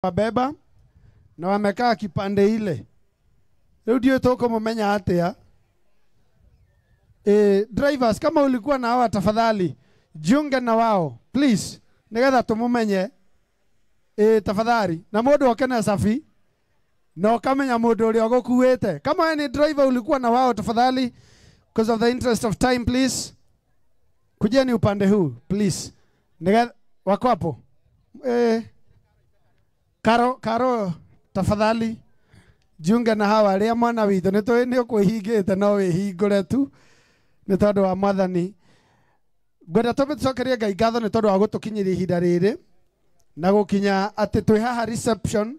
wabeba na wamekaa kipande ile. Leo ndio toko mmenya atia. Drivers kama ulikuwa na hawa tafadhali jiunge na wao please. Nigetha tumumenye tafadhali na mundu okene safi na ukamenya mundu uri ogukuite. Kama wewe ni driver ulikuwa na wao tafadhali, because of the interest of time please. Kujeni upande huu please. Nigetha wako hapo. Karo tafadhali jiunge na hawa aria mwana withu ni ukwihingite no wihingure tu ni tondu wa mwathani. Gwenda tobe tucokerie Ngai ngatho ni tondu wa gutukinyiria ihinda riri na gukinya ati twi haha reception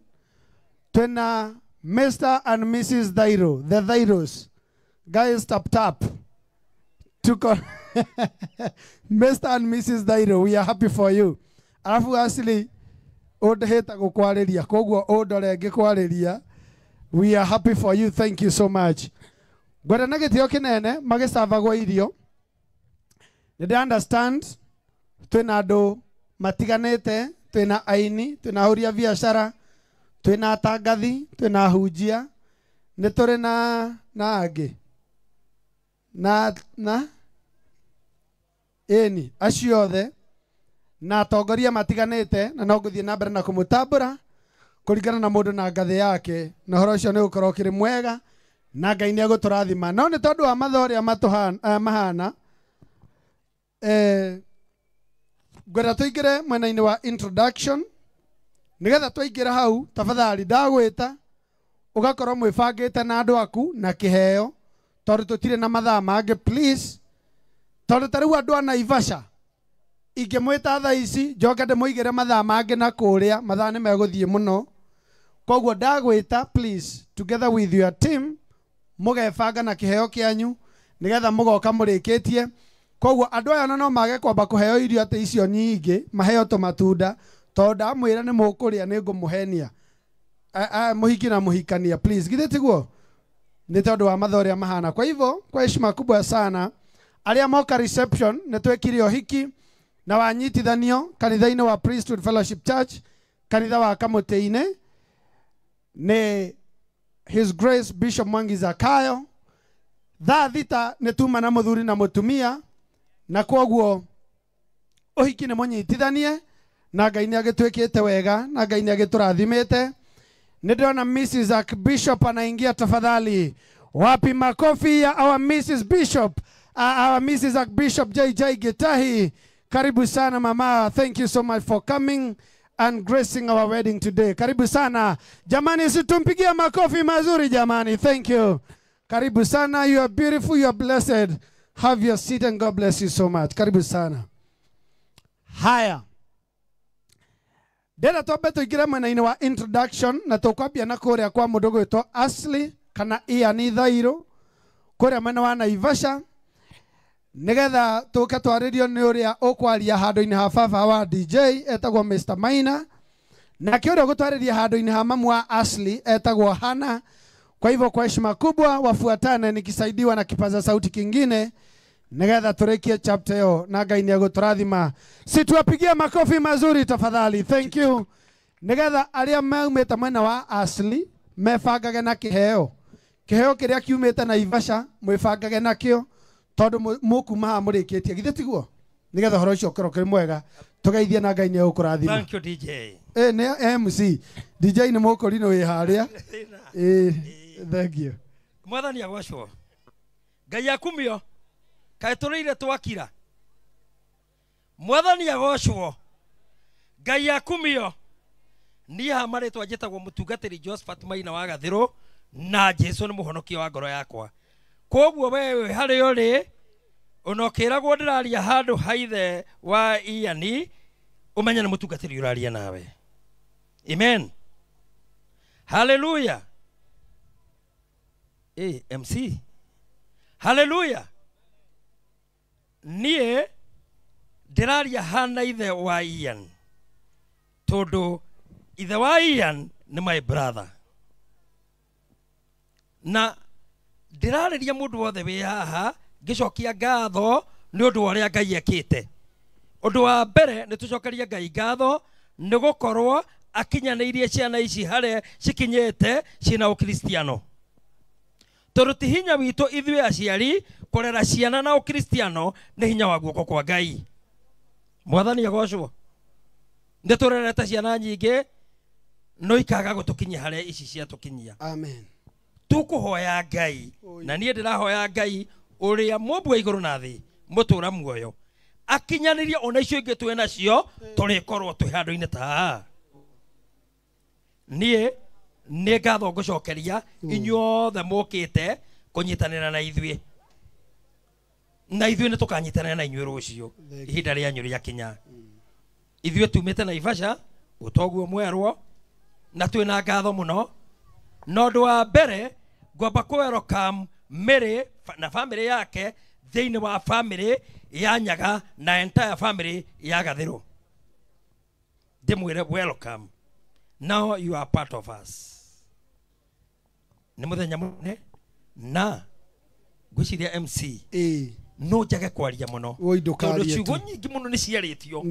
twina Mr. and Mrs. Dairo, the Dairos. Guys, tap tuko Mr. and Mrs. Dairo, we are happy for you. Alafu asili odheta gukwariria koguo odore ngikwariria. We are happy for you. Thank you so much. Gwenda na gitio kinene magisavagwo irio. They understand twina andu matiganite, twina aini, twina huria biashara, twina atangathi, twina hunjia, ni turi na angi na eni acio othe na atongoria matiganite na no nguthie na mbere na kumutambura kuringana na mundu na ngathi yake na horo ucio ni gukorwo kiri mwega na Ngai ni aguturathima. No ni tondu wa mathoria mahana gwenda tuingire mwena-ini wa introduction. Nigetha twaingira hau tafadhali ndagwita ugakorwo mwibangite na andu aku na kiheo tondu tutire na mathaa mangi please. Tondu tariu andu a Naivasha ingimwita thaa ici njoke ndimuigire mathaa mangi na kuria mathaa ni meguthie muno. Koguo ndagwita please together with your team mugebanga na kiheo kianyu nigetha mugoka murikitie. Koguo andu aya no mage kwamba kuheo irio ate icio nyingi maheo to matunda tondu amwira ni mukuria ni ngumuhenia muhiki na muhikania please githe tiguo ni tondu wa mathoria mahana. Kwa hivyo kwa heshima kubwa sana aria moka reception ni twekire uhiki na wanyitithanio kanitha-ini wa Priesthood Fellowship Church kanitha wa Kamutĩ-inĩ ni His Grace Bishop Mwangi Zakayo. Thaa thita ni tuma na muthuri na mutumia na koguo uhiki ni munyitithanie na Ngai ni agitwikite wega na Ngai ni agiturathimite. Ni ndona Mrs. Archbishop anaingia tafadhali. Wapi makofi ya our Mrs. Bishop, our Mrs. Archbishop JJ Gitahi. Karibu sana mama. Thank you so much for coming and gracing our wedding today. Karibu sana. Jamani situmpigia makofi mazuri jamani. Thank you. Karibu sana. You are beautiful, you are blessed. Have your seat and God bless you so much. Karibu sana. Haya. Dela tobe tuigire mwena-ini wa introduction na tukwambia na kuria kwa mudogo witwa Ashley kana Ian Thairo kuria mwena wa Naivasha. Nigetha tuke twaririo ni uria ukwaria handu-ini ha baba wa DJ etagwo Mr. Maina na kiuria gutwariria handu-ini ha mamu wa Ashley etagwo Hana. Kwa hivyo kwa heshima kubwa wafuatane nikisaidiwa na kipaza sauti kingine nigetha turekie chapter yo na Ngai ni aguturathima. Situwapigia makofi mazuri tafadhali. Thank you. Nigetha aria maumite mwena wa Ashley mebangage na kiheo kiria kiumite Naivasha mwibangage nakio tondu mukuma murikitie githe tiguo nigetha horo ucio ukorwo kiri mwega tugeithie na Ngai ni agukurathima. Thank you DJ. Ni MC DJ ni mukurino wi haria. Thank you. Mwathani agwacwo. Ngai akumio kae tureire twakira. Mwathani agwacwo. Ngai akumio ni ha maritwa njitagwo mutungatiri Josephat Maina wa Gathiro na Jesu ni muhonokia wa ngoro yakwa. Koguo wewe hari uri unokiragwo ndiraria handu haithe wa Ian umenya ni mutungatiri uraria nawe. Amen. Hallelujah. MC. Hallelujah. Nie ndiraria hana ithe wa Ian tondu ithe wa Ian ni my brother na ndirariria mundu wothe wi haha ngicokia ngatho ni undu uria Ngai ekite. Undu wa mbere ni tucokeria Ngai ngatho ni gukorwo akinyanĩirie ciana ici harĩa cikinyĩte ciĩna ũkristiano. Tondũ ti hinya witũ ithuĩ aciari kũrera ciana na ũkristiano, nĩ hinya wa guoko kwa Ngai. Mwathani agocwo. Nĩ tũrerete ciana nyingĩ no ikaga gũtũkinyia harĩa ici ciatũkinyia. Amen. Tukuhoya Ngai, na niĩ ndĩrahoya Ngai ũrĩa mũmbu wa igũrũ na thĩ mũtũra muoyo, akinyanĩrie ona icio ingĩ twĩ nacio tũrĩkorwo twĩ handũ-inĩ ta haha. Niĩ nĩ ngatho ngũcokeria inyuothe mũkĩte kũnyitanĩra na ithuĩ. Na ithuĩ nĩ tũkanyitanĩra na inyuĩ rũciũ ihinda rĩanyu rĩakinya. Ithuĩ tumĩte Naivasha ũtoguo mwerwo na twĩna ngatho mũno. Na ũndũ wa mbere ngwamba welcome Mary na family yake thĩinĩ wa family ya Nyaga na entire family ya Gathĩrũ. Ndĩmwĩre welcome. Now you are part of us. Nĩ mũthenya mũnene na ngwĩciria MC no njage kwaria mũno tondũ ciugo nyingĩ mũno nĩ ciarĩtio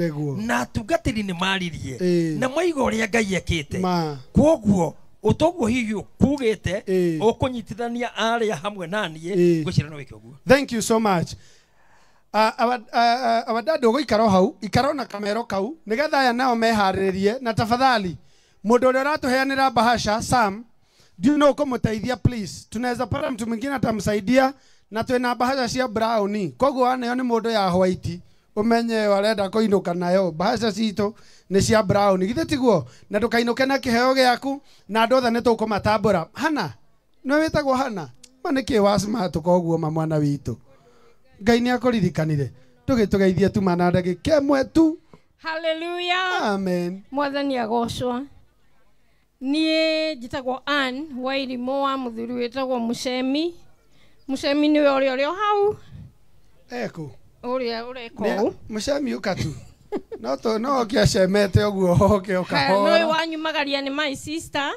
na atungatĩri nĩ maririe na maiga ũrĩa Ngai ekĩte. Kwoguo ũtoguo hihi kugĩte ũkũnyitithania arĩa hamwe naniĩ ngwĩciria no wĩke ũguo. Thank you so much. Our dad ũgũikara hau ikara na kamero kau nĩgetha aya nao meharĩrĩrie, na tafadhali mũndũ ũrĩa ũratũheanĩra bahasha Sam ndio no kũmũteithia please. Tunaweza pata mtu mwingine atamsaidia na twĩna bahasha cia brown. Koguo aneo nĩ mũndũ ya white umenye warenda kũinũka nayo. Bahasha citũ nĩ cia brown githĩ tiguo, na ndũkainũke na kĩheo gĩaku na andũ othe nĩ tũkũmatambũra. Hana nĩ wĩtagwo Hana manĩkĩ wa smart koguo mwana witũ. Ngai nĩ akũririkanire tũgĩtũgeithie tu mana ndagĩka ĩmwe tu. Hallelujah. Amen. Mwathani agocwo. Niĩ njĩtagwo Ann wa Irimũ wa mũthuri wĩtagwo Mũcemi. Mũcemi nĩwe ũrĩa hau eko ũrĩa ũreko Mũcemi ũka tu no kĩacemete ũguo oke ũkahora. Nĩ wanyu magaria nĩ my sister.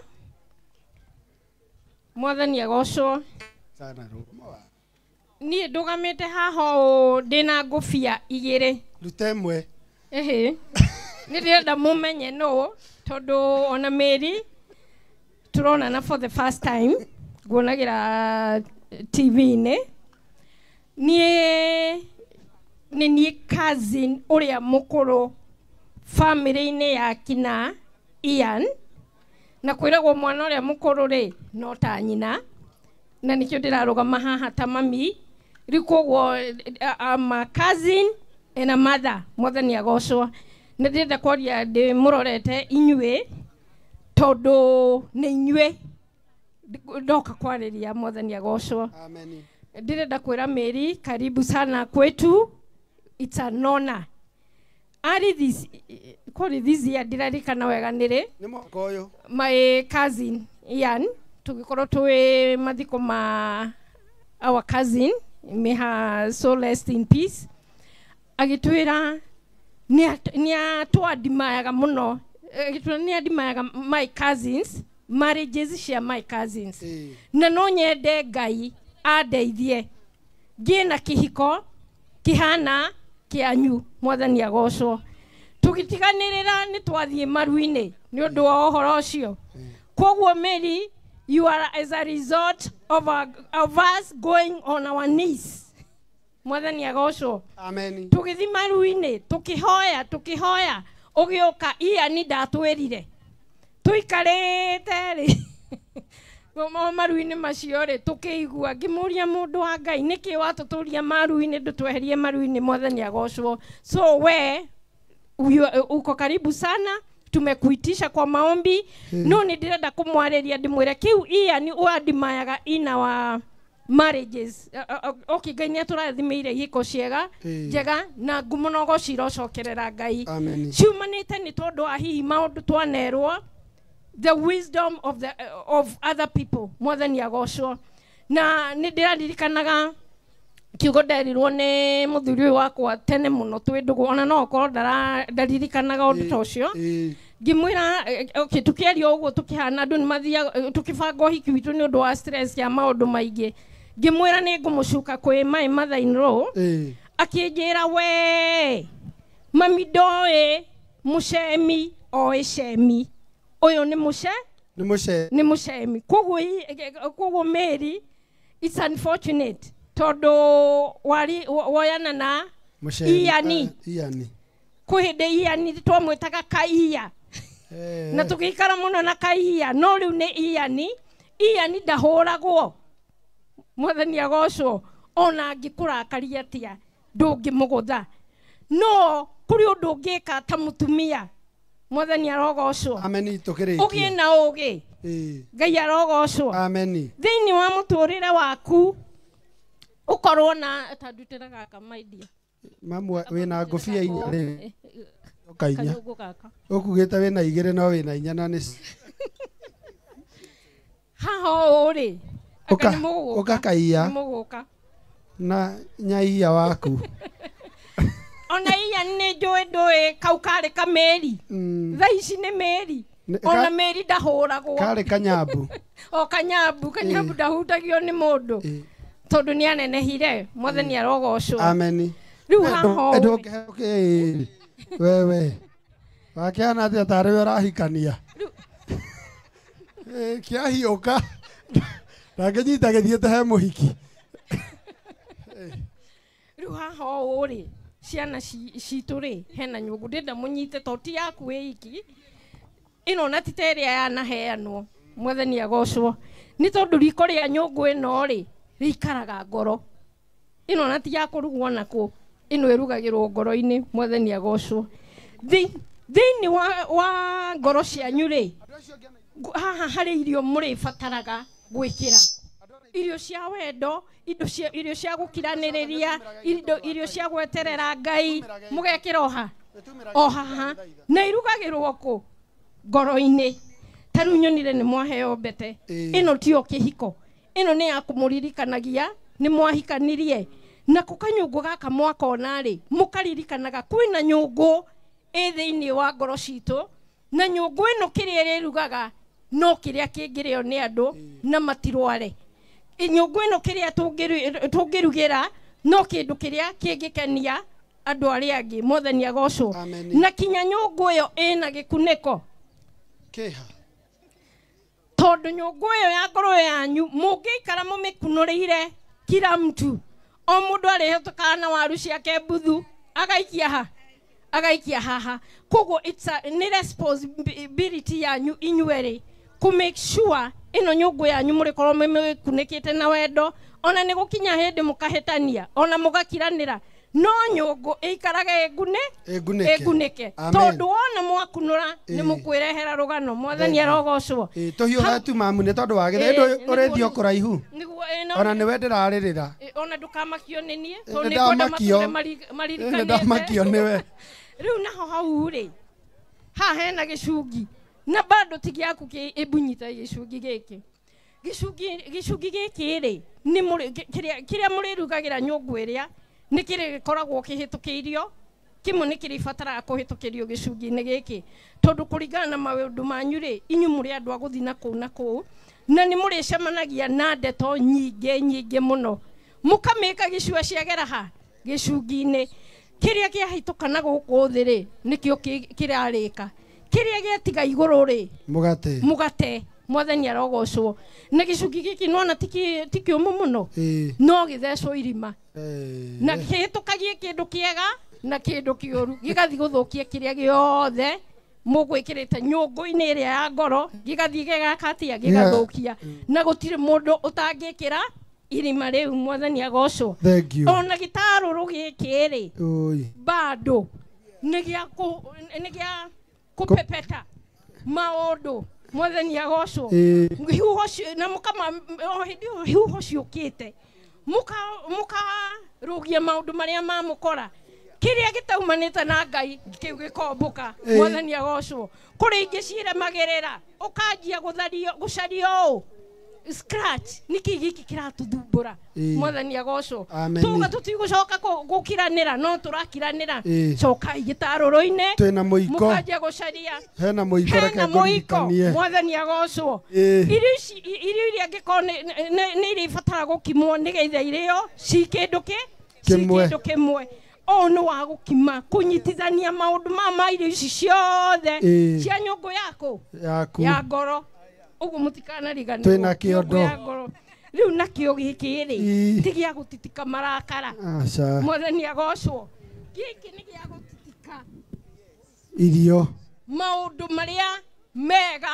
Mwathani agocwo. Niĩ ndũgamĩte haha ndĩna ngũbia igĩrĩ. Ruta ĩmwe. Nĩ ndĩrenda mũmenye no tondũ ona Mary turonana for the first time nguonagĩra TV-inĩ. Niĩ cousin ũrĩa mũkũrũ family-inĩ ya kina Ian, na kwĩragwo mwana ũrĩa mũkũrũ rĩ no ta nyina, na nĩkĩo ndĩrarũgama haha ta mami. Rĩu koguo I'm a cousin and a mother. Mwathani agocwo. Nĩ ndĩrenda kwaria ndĩmũrorete inyuĩ tondũ nĩ inyuĩ ndoka kwarĩria. Mwathani agocwo. Amen. Ndĩrenda kwĩra Mary karibu sana kwetu. It's an honor. This year ndirarikana wega nĩrĩ my cousin Ian tũgĩkorwo twĩ mathiko ma our cousin, may her soul rest in peace, agĩtwĩra nĩ atwadimayaga mũno, agĩtwĩra nĩ adimayaga my cousins, marriages cia my cousins, na no nyende Ngai andeithie ngĩe na kĩhiko kĩhana kĩanyu. Mwathani agocwo. Tũgĩtiganĩrĩra nĩ twathiĩ maru-inĩ nĩ ũndũ wa ũhoro ũcio. Kwoguo Mary, you are as a result of us going on our knees. Mwathani agocwo. Amen. Tũgĩthiĩ maru-inĩ tũkĩhoya ũgĩũka Ian ndatwĩrire tũikarĩte rĩ maru-inĩ macio rĩ tũkĩigua ngĩmũria mũndũ wa Ngai nĩkĩ watũtũria maru-inĩ ndũtweherie maru-inĩ. Mwathani agocwo. So uko karibu sana, tumekuitisha kwa maombi. No nĩ ndĩrenda kũmwarĩria ndĩmwĩre kĩu Ian ũadimayaga in our marriages. Okay, Ngai nĩ atũrathimĩire ihiko ciega njega na ngũmũnogo cirocokerera Ngai. Ciumanĩte nĩ tondũ wa hihi maũndũ twanerwo, the wisdom of other people. Mwathani agocwo. Na nĩ ndĩraririkanaga kiugo nderirwo nĩ mũthuri wakwa tene mũno twĩ ndũgũ, ona no okorwo ndaririkanaga ũndũ ta ũcio. Ngĩmwĩra okay, tukĩaria ũguo tukĩhana andũ nĩ mathiaga tukĩbanga ũhiki witũ nĩ ũndũ wa stress ya maũndũ maingĩ. Ngĩmwĩra nĩ ngũmũcuka kwĩ my mother in law. Akĩnjĩra we mami ndoĩ Mũcemi oĩ Cemi. Oyo ni mushe nĩ mũce ni mucemi koguo Mary it's unfortunate todo wari woyana na Iani kuhinde Iani twamwitaga Kaia na tukikara muno na Kaia no riu ni Iani ndahuragwo mwathani agocwo ona angĩkũrakaria atia ndũngĩmũgũtha no kuri undu ungika ta mutumia mwathani arogocwo ameni tukirikia ugie na ugi Ngai arogocwo ameni thiini wa muturire waku ukorwo na tandutira gaka maidia mamwe wina ngofia inya ri ukainya ukugite wina igire no wina inya na ni haho uri ukakaia na nyaia waku ona iya ni njoe kau kare ka Mary tha ici ni Mary ona Mary ndahuragwo kare kanyambu o kanyambu ndahutagio ni mundu tondu ni anenehire mwathani arogocwo ameni riu haho wewe wakiana atia tare urahikania kiahioka ndangĩnyita gĩthiĩte he mũhiki riu haho uri ciana citũ rĩ hena nyũngũ ndĩnda mũnyite to ti yaku wĩiki ĩno na titeria yanaheanwo mwathani agocwo nĩ tondũ riko rĩa nyũngũ ĩno rĩ rĩikaraga ngoro ĩno na ti ya kũrugwo nakũ ĩno ĩrugagĩrwo ngoro-inĩ mwathani agocwo thĩinĩ wa ngoro cianyu rĩ haha harĩ irio mũrĩbataraga gwĩkĩra irio cia wendo irio cia gukiranĩrĩria irio cia gweterera Ngai mugekĩra haha na irugagĩrwo kũ ngoro-inĩ ta rĩu nyonire nĩ mwaheo mbete ĩno tio kĩhiko ĩno nĩ ya kũmũririkanagia nĩ mwahikanirie na kũkanyũngũ gaka mwakona rĩ mũkaririkanaga kwĩna nyũngũ thĩinĩ wa ngoro citũ na nyũngũ ĩno kĩrĩa ĩrĩrugaga no kĩrĩa kĩngĩrĩo nĩ andũ na matirware nyũngũ ĩno kĩrĩa tũngĩrugĩra no kĩndũ kĩrĩa kĩngĩkenia andũ arĩa angĩ mwathani agocwo na kinya nyũngũ ĩyo ĩna gĩkunĩko kĩha tondu nyũngũ ĩyo ya ngoro yanyu mũngĩikara mũmĩkunũrĩire kila mtu o mũndũ arĩhĩtũkaga na waru ciake mbuthu agaikia haha koguo nĩ responsibility yanyu inyuerĩ ku make sure ino nyũngũ yanyu mũrĩkorwo mũkunĩkĩte na wendo ona nĩ gũkinya hĩndĩ mũkahĩtania ona mũgakiranĩra no nyũngũ ĩikaraga ĩngunĩke tondũ wona mwakunũra nĩ mũkwĩrehera rũgano mwathani arogocwo tũhiũha tu mamu nĩ tondũ wa gĩthĩ ũrĩthio kũraihu ona nĩwe ndĩrarĩrĩra ona ndũkamakio nĩ niĩ tondũ nĩ kwenda matũre maririkanĩte nĩwe rĩu naho hau rĩ haha hena gĩcungi na bado tigi yaku ibunyita gĩcungi gĩkĩ rĩ nĩ kĩrĩa mũrĩrugagira nyũngũ ĩrĩa nĩ kĩrĩkoragwo kĩhĩtũkĩirio kimwe nĩ kĩrĩbataraga kũhĩtũkĩrio gĩcungi-inĩ gĩkĩ tondũ kũringana na maũndũ manyu rĩ inyu mũrĩ andũ a gũthiĩ na kũu na nĩ mũrĩcemanagia na ndeto nyingĩ mũno mũkamĩka gĩcua ciagera gĩcungi-inĩ kĩrĩa kĩahĩtũkana gũkũ thĩ rĩ nĩkĩo kĩrarĩka kĩrĩa gĩatiga igũrũ rĩ mũgate mwathani arogocwo na gĩcungi gĩkĩ nona ti kĩũmũ mũno no gĩthecwo irima na kĩhĩtũkagie kĩndũ kĩega na kĩndũ kĩũru gĩgathiĩ gũthũkia kĩrĩa gĩothe mũgwĩkĩrĩte nyũngũ-inĩ ĩrĩa ya ngoro gĩgathiĩ gĩgakatia gĩgathũkia na gũtirĩ mũndũ ũtangĩkĩra irima rĩu mwathani agocwo ona gĩtarũrũ gĩkĩ rĩ bado nĩ gĩa kupepeta maũndũ mwathani agocwo na hiuho ciũkĩte mũkarugia maũndũ marĩa mamũkora kĩrĩa gĩtaumanĩte na Ngai kĩu gĩkombũka mwathani agocwo kũrĩ ingĩ ciremagĩrĩra ũkanjia gũcario scratch niki giki kiratuthumbura mwathani agocwo tuga tutigũcoka gũkiranĩra no tũrakiranĩra coka igitarũrũ-inĩ twĩna mũiko mũkanjia gũcaria hena mũiko reke ngũririkanie mwathani agocwo irio iria angĩkorwo nĩ irĩbatara gũkimwo nĩgetha irĩo ci kĩndũ kĩmwe ono wa gukima kunyitithania maundu mama irio ici ciothe cia nyungu yaku ya ngoro ugu mutikana rigana twina kiondo riu nakio giki ri tigia gutitika marakara mwathani agocwo giki ni gia gutitika irio maundu maria mega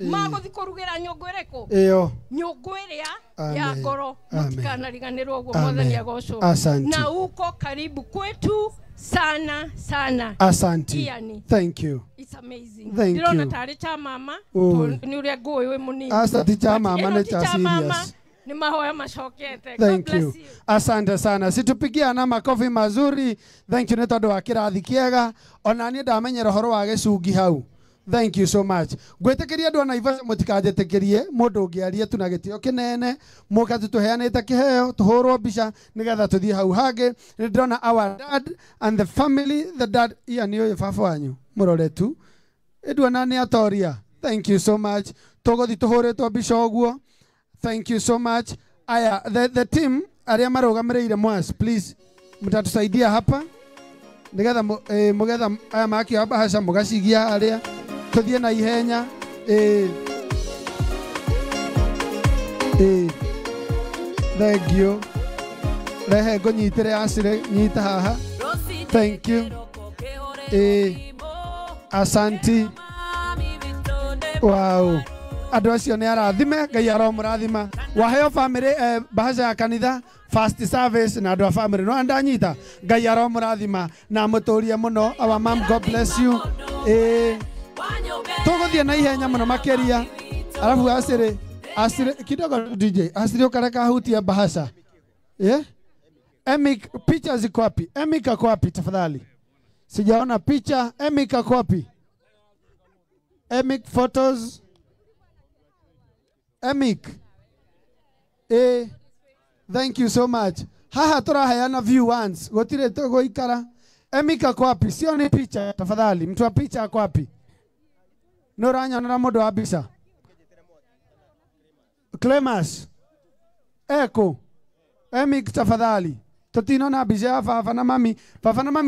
maguthi kurugira nyungu iriku iyo nyungu iria ya ngoro mutikana riganirwo uguo mwathani agocwo na uko karibu kwetu sana asante thank you it's amazing ndirona tari cha mama ni uria ngui we munini asante cha mama ni cha serious ni mahoya mashokete God bless you asante sana situpigia na makofi mazuri thank you ni tondu wa kirathi kiega ona ni ndamenyera horo wa gicungi hau thank you so much gwitikiria andu ana Naivasha mutikajetekirie mundu ungiaria tu na gitio kinene muka tutuheanite kiheo tuhurwo mbica nigetha tuthie hau hangi ndona our dad and the family the dad ni uyu baba wanyu murore tu edwana ni atoria thank you so much tuguthi tuhuritwo mbica uguo thank you so much aya the team aria marugamirire mwas please mutatusaidia hapa nigetha mugetha aya makio bahasha mugacigia aria tuthie na ihenya thank you rehe ngonyitire asire nyita haha thank you asanti wow andu acio ni arathime ngai aromurathima waheo family bahasha ya kanitha first service na andu a family no andanyita ngai aromurathima na muturie muno our mom God bless you tuguthie na ihenya muno makeria alafu asire kidogo DJ asire ukareka hutia bahasha Emik picha ziko wapi Emik ako wapi tafadhali sijaona picha Emik ako wapi Emik photos Emik thank you so much haha turaheana view once gotire togo ikara Emik ako wapi sioni picha tafadhali mtu wa picha ako wapi Noranya na mundu wa bica Clemas Eko Emik tafadhali tutino na bica ya baba na mami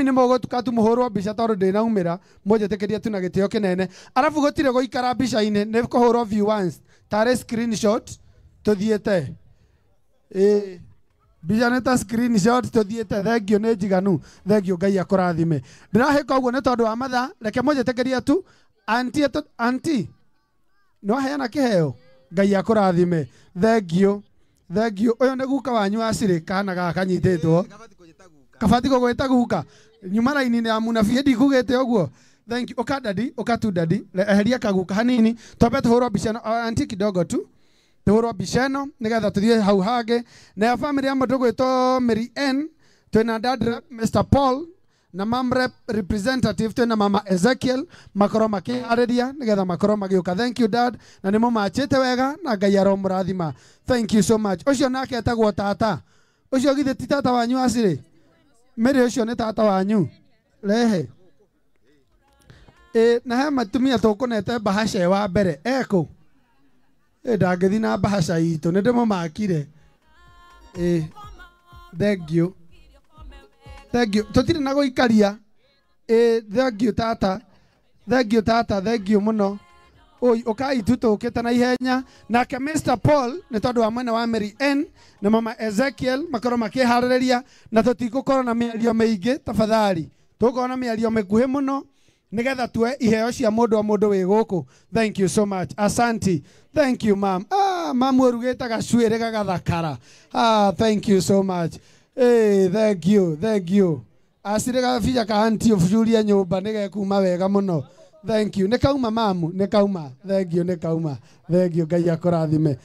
ni mogotuka tu muhurwo bica tondu ndina umira mujetekeria tu na gitio kinene arafu gotire goikara bica-ini ni kuhurwo view once tare screenshot tuthiete bica ni ta screenshot tuthiete thengio ni njiganu thengio ngai akurathime ndirahika uguo ni tondu wa matha reke mujetekeria tu Auntie no heana kiheo ngai akurathime thank you uyu ni guka wanyu aciri kana gaka nyititwo kabati kugwita guka nyuma raini ya munabii ndikugite uguo thank you ukadadi ukatu dadi eheria kaguka hanini twambe tuhurwo mbica auntie kidogo tu tuhurwo mbica ino nigetha tuthie hau hangi na ya family ya mundu gwitwo Mary N twina dad Mr Paul na mam representative twina mama Ezekiel makoro makihariria nigetha makoro magiuka thank you dad na nimo machete wega na ngai aromurathima thank you so much ucio nake etagwo tata ucio githe ti tata wanyu aciri Mary ucio ni tata wanyu rehe na he matumia tukunete bahasha wa mbere eko ndangithi na bahasha itu ni ndimo makire thank you tutire na goikaria thank you tata thank you muno oi ukai tutukite na ihenya nake Mr Paul ni tondu wa mwena wa Mary N na mama Ezekiel makoro makihariria na tutigukorwo na miario miingi tafadhali tukorwo na miario mikuhi muno nigetha tue iheo cia mundu wa mundu wi guku thank you so much asanti thank you mam mam urugite gacuire gagathakara thank you so much thank you asire gabija ka anti ofuria nyumba nigekuma wega muno thank you nikauma mamu nikauma thank you ngai akurathime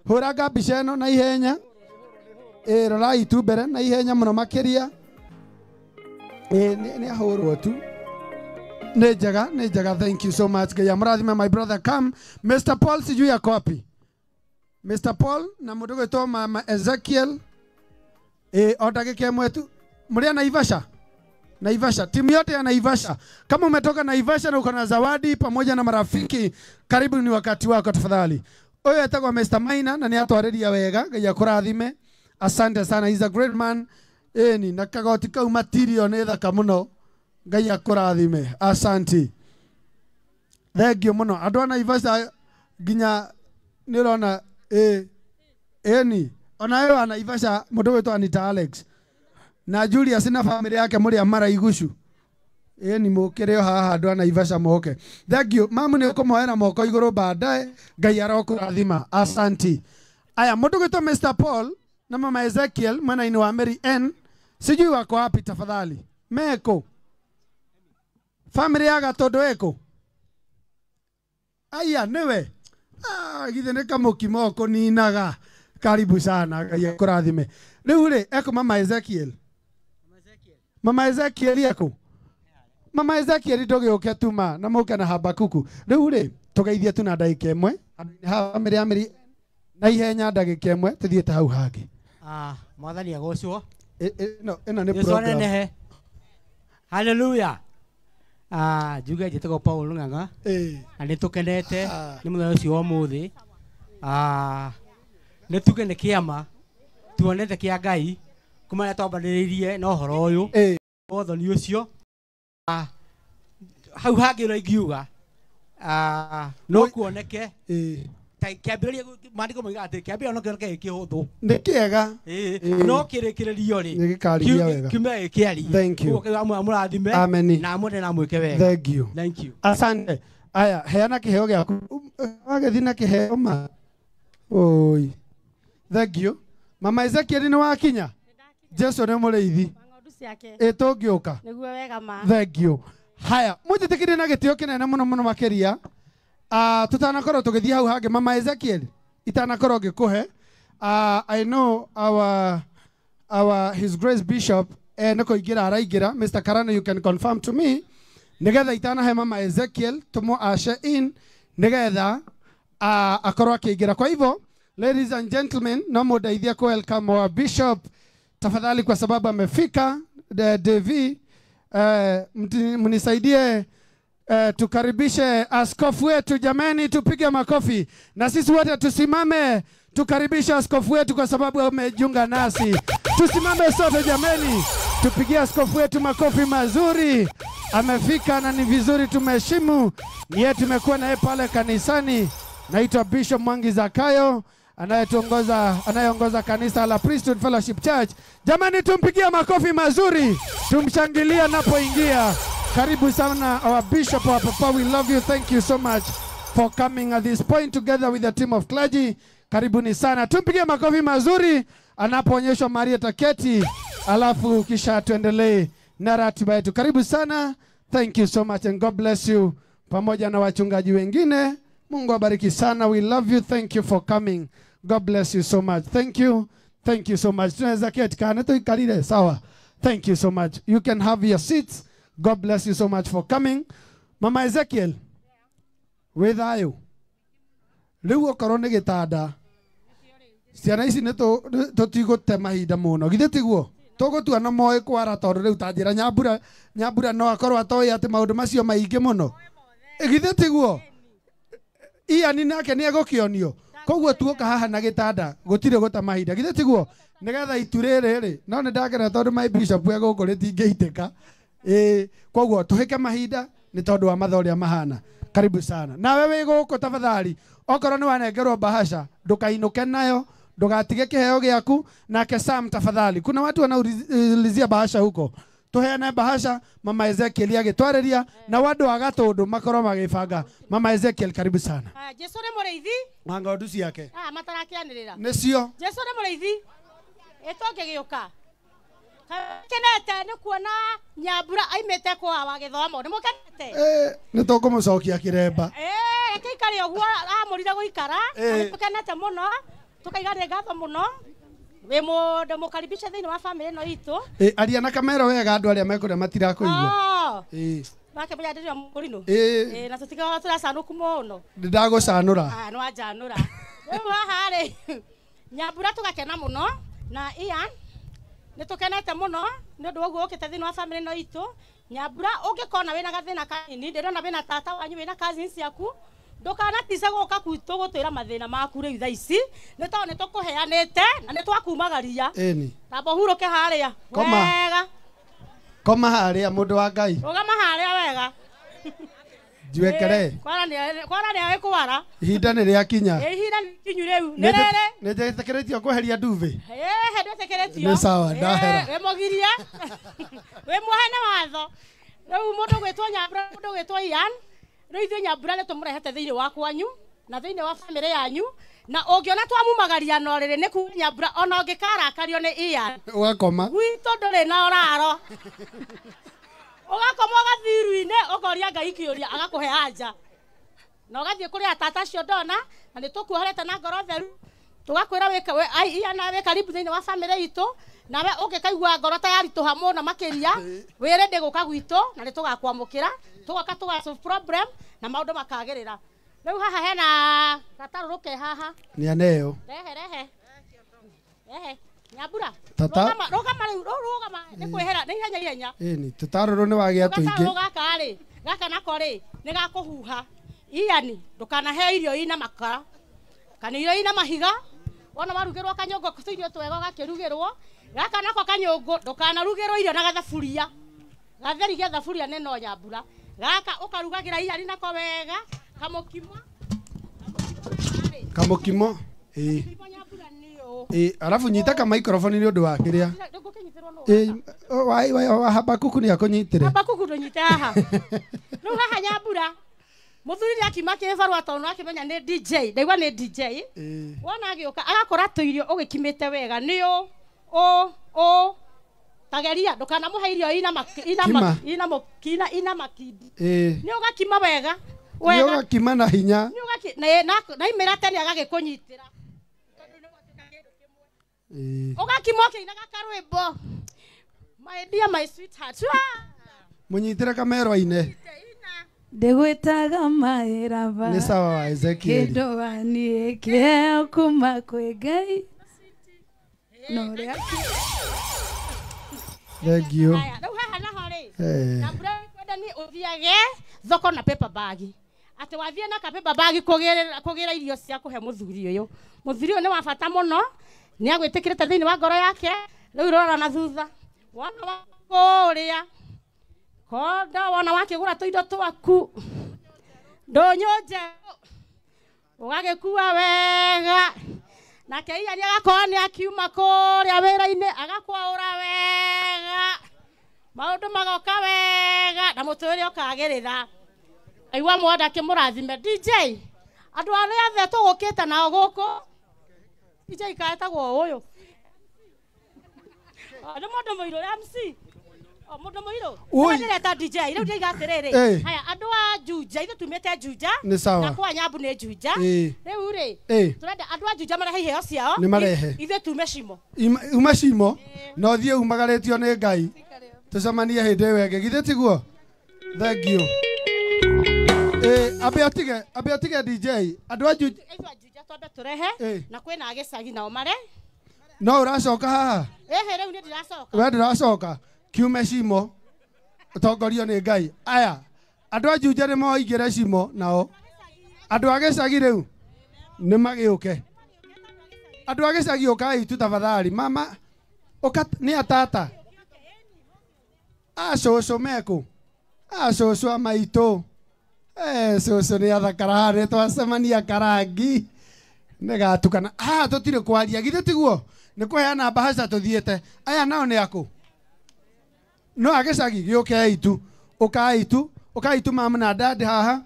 huranga mbica ino na ihenya rorai tu mbere na ihenya muno makiria ni ahurwo tu ni njega thank you so much ngai amurathime my brother come Mr Paul sijui ya copy Mr Paul na mundu gwitwo mama Ezekiel odagike mwetu mlia Naivasha timu yote ya Naivasha kama umetoka Naivasha na uko na zawadi pamoja na marafiki karibu ni wakati wako tafadhali oyo etagwa Mr Maina na ni atwareria wega ngai akurathime asante sana, he's a great man. Eni na kagoti kau material nĩ thaka mũno. Ngai akũrathime. Asante. Thank you mũno. Andũ a Naivasha nginya nĩ ũrona eni ona wewe wa Naivasha mũndũ wĩtwo Anita Alex na Julius na family yake mũrĩ a Maraigushu. Eni mũkĩrĩ o haha andũ a Naivasha moke. Thank you. Mamu nĩ ũkũmoera moko igũrũ baadaye. Ngai arokũrathima. Asante. Aya mũndũ wĩtwo Mr. Paul na mama Ezekiel mwena-inĩ wa Mary N. Sijui wako wapi tafadhali. Meko. Family ya Gatondo eko. Aya niwe. Githe nĩ kamuki moko ninaga. Karibu sana. Ngai akũrathime. Rĩu rĩ eko mama Ezekiel. Mama Ezekiel eko. Mama Ezekiel ndũgĩũke tuma na mũke na Habakuku. Rĩu rĩ tũgeithie tu na ndagĩka ĩmwe. Family ya Mary na ihenya ndagĩka ĩmwe tũthiĩte hau hangĩ. Mwathani agocwo. Ĩno nĩ program. Hallelujah. Juga njĩtagwo Paul Ng'ang'a. Na nĩ tũkenete nĩ mũthenya ũcio wa ũmũthĩ. Nĩ tuge nĩ kĩama tuonete kĩa Ngai kuma rĩrĩa twambanĩrĩirie na ũhoro ũyũ. Ũthoni ũcio. Hau hangĩ no ingiuga no kuoneke kĩambĩrĩria maandĩko moigaga atĩ kĩambĩrĩria no kĩoneke kĩhũthũ. Nĩ kĩega. No kĩrĩkĩrĩrio rĩ kiume gĩkĩari. Thank you. Mũrathime na mwende na mwĩke wega. Thank you. Thank you. Asante. Aya heana kĩheo gĩaku. Wagĩthi na kĩheo ma. Oi. Thank you. Mama Ezekiel nĩ wakinya. Jesu nĩ mũrĩithi. Tũngĩũka. Nĩguo wega ma. Thank you. Haya mũnjĩtĩkĩrie na gĩtĩo kĩnene mũno mũno makĩria. Tutanakorwo tũgĩthiĩ hau hangĩ mama Ezekiel itanakorwo ngĩkũhe. I know our His Grace Bishop nĩ kũingĩra araingĩra. Mr. Karana, you can confirm to me nĩgetha itanahe mama Ezekiel tũmũ ashe in nĩgetha akorwo akĩingĩra. Kwa hivyo ladies and gentlemen, no mũndeithie ku welcome our bishop tafadhali, kwa sababu amefika. Devi mnisaidie tukaribishe askofu wetu jameni, tupige makofi na sisi wote tusimame tukaribishe askofu wetu kwa sababu amejiunga nasi. Tusimame sote jameni, tupigie askofu wetu makofi mazuri. Amefika na ni vizuri tumeheshimu. Niye tumekuwa naye pale kanisani. Naitwa Bishop Mwangi Zakayo anayeongoza kanisa la Priesthood Fellowship Church. Jamani tumpigie makofi mazuri, tumshangilie anapoingia. Karibu sana our bishop, our papa, we love you. Thank you so much for coming at this point together with the team of clergy. Karibuni sana. Tumpigie makofi mazuri anapoonyeshwa Maria Taketi, alafu kisha tuendelee na ratiba yetu. Karibu sana. Thank you so much and God bless you. Pamoja na wachungaji wengine. Mungu abariki sana. We love you. Thank you for coming. God bless you so much. Thank you. Thank you so much. Tunaweza keti kana tu ikalile sawa. Thank you so much. You can have your seats. God bless you so much for coming. Mama Ezekiel. With you. Rĩu okorwo nĩ gĩtanda. Ciana ici nĩ tũtigũte mahinda mũno. Githĩ tiguo? Tũgũtua no moĩ kwara tondũ rĩu ta njĩra Nyambura no akorwo atoĩ atĩ maũndũ macio maingĩ mũno. Githĩ tiguo? Iani nake nĩ egũkĩonio. Koguo tuoka haha na gĩtanda gũtirĩ gũta mahinda. Githĩ tiguo? Nĩgetha itu rĩrĩ no nĩ ndakena tondũ my bishop egũkũ rĩtingĩitĩka. Koguo tũhĩke mahinda nĩ tondũ wa mathaa ũrĩa mahana. Karibu sana. Nawe wĩ gũkũ tafadhali, okorwo nĩ wanengerwo bahasha ndũkainũke nayo, ndũgatige kĩheo gĩaku. Nake Sam tafadhali, kuna watu wanaulizia bahasha huko, tuheane bahasha. Mama Ezekiel agĩtwarĩria na wandũ wa Gatũndũ makorwo magĩbanga. Mama Ezekiel karibu sana. Jesu nĩ mũrĩithi na ng'ondu ciake matarakĩanĩrĩra nĩcio. Jesu nĩ mũrĩithi ĩtũngĩgĩũka. Kenete nĩ kuona Nyambura aimĩte kwa wa gĩthomo. Nĩ mũkenete? Nĩ tũkũmũcokia kĩremba. Gĩikare ũguo amũrire gũikara. Nĩ tũkenete mũno, tũkaigania ngatho mũno. We mũndũ mũkaribisha thĩinĩ wa family ĩno itũ. Aria na kamera wega andũ arĩa mekũrĩa matirakũigua. Nake mũyandĩrĩria mũrino. Na tũtigaga tũracanũku mũno. Ndagũcanũra. Nĩ wanjanũra. Rĩu haha rĩ Nyambura tũgakena mũno na Ian nĩ tũkenete mũno nĩ ũndũ ũguo ũkĩte thĩinĩ wa family ĩno itũ. Nyambura ũngĩkona wĩna gathĩna kanini, ndĩrona wĩna tata wanyu wĩna cousins ciaku, ndukana tice guka kwitu gutwira mathina maku riu tha ici ni to ni tukuheanite na ni twakumagaria eni tabo huruke haria wega koma haria mundu wa Ngai ugama haria wega Jwekere kwana ni akwara ihinda ni riakinya ihinda ni kinyu riu ni rere ni njetekeretio kweheria nduve ndwetekeretio ni sawa ndahera we mogiria we muhene watho riu mundu gwitwo Nyambura mundu gwitwo Ian riu ithuĩ Nyambura nĩ tũmũrehete thĩinĩ wa kwanyu na thĩinĩ wa famĩlĩ yanyu na ũngĩona twamumagaria no rĩrĩ nĩ kuuga Nyambura ona ũngĩkarakario nĩ Ian ugakoma gwitũ ndũrĩ na ũraro ugakoma ũgathiru-inĩ ũkoria Ngai kĩũria agakũhe anja na ũgathiĩ kũrĩ atata acio ndona na nĩ tũkuohorete na ngoro theru tũgakwĩra Ian wĩ karibu thĩinĩ wa famĩlĩ itũ nawe ũngĩkaigua ngoro ta yaritũha mũno makĩria wĩre ndĩ gũka gwitũ na nĩ tũgakwamũkĩra tũgoka tũgasolve problem na maũndũ makagĩrĩra rĩu haha hena gatarũrũ ke haha nĩ aneo rehe Nyambura tata rũgama rĩu rũgama nĩ kwĩhera nĩ ihenya eni tũtarũrũ nĩ wagĩa tũingĩ gatarũrũ gaka rĩ gaka nako rĩ nĩ gakũhuha Ian ndũkanahe irio ina makara kana irio ina mahiga wona warugĩrwo kanyũngũ tũirio twega gakĩrugĩrwo gaka nako kanyũngũ ndũkanarugĩrwo irio na gathaburia gatheri gĩa thaburia nĩ no Nyambura gaka ũkarugagĩra Ian nako wega kamũkimo arabu nyita ka microphone nĩ ũndũ wa kĩrĩa wa Habakuku nĩ akũnyitire Habakuku ndũnyite haha rĩu haha Nyambura muthuri akima kĩ barua tondũ akĩmenya nĩ DJ ndaigua nĩ DJ wona agĩũka agakora tũirio ũgĩkimĩte wega nĩ o tageria ndũkanamũhe irio ina makindi nĩ ũgakima wega nĩ ũgakima na hinya na imĩra tene agagĩkũnyitĩra ũgakima ũkĩinaga karwĩmbo my dear my sweetheart mũnyitĩre kamero-inĩ ndĩgwĩtaga maĩraba nĩ sawa wa Ezekiel kĩndũ waniĩ kĩheo kuma kwĩ Ngai norĩa thank you rĩu haha naho rĩ Nyambura kwenda nĩ ũthiage thoko na paper bag atĩ wathiĩ na ka paper bag kũgĩra irio cia kũhe mũthuri ũyũ nĩ wa bata mũno nĩ agwĩtĩkĩrĩte thĩinĩ wa ngoro yake rĩu rora na thutha wona wakũrĩa konda wona wakĩgũra tũindo twaku ndũnyũ njerũ ũgagĩkua wega nake Ian agakorwo nĩ akiuma kũrĩa wĩra-inĩ agakwaũra wega maũndũ magoka wega na mũtũrĩre ũkagĩrĩra aigua mwenda kĩmũrathime DJ andũ arĩa othe tũgũkĩte nao gũkũ DJ kaetagwo ũyũ nĩ mũndũ mũirũ MC mũndũ mũirũ nĩreta DJ rĩu ndĩiga atĩrĩrĩ haya andũ a Juja ithuĩ tumĩte Juja na kwa Nyambu nĩ Juja rĩu rĩ tũrenda andũ a Juja marehe iheo ciao ithuĩ tume Cimo uma Cimo na ũthiĩ umagarĩtio nĩ Ngai tũcemanie hĩndĩ ĩyo ĩngĩ githĩ tiguo thank you ambe atige DJ andũ a Juja twambe tũrehe na kwĩna agĩcagi nao mare no ũracoka haha rĩu nĩ ndĩracoka we ndĩracoka kiume Cimo ũtongorio nĩ Ngai aya andũ a Juja nĩ moigĩre Cimo nao andũ a gĩcagi rĩu nĩ magĩũke andũ a gĩcagi ũkai tu tafadhali mama nĩ atata cũcũ mekũ cũcũ a maitũ cũcũ nĩ athakara nĩ twacemania karangi nĩ gatukana tũtirĩ kwaria githĩ tiguo nĩ kũheana mbahaca tũthiĩte aya nao nĩ akũ no agĩcagi gĩũkei tu ũkai tu mama na dad haha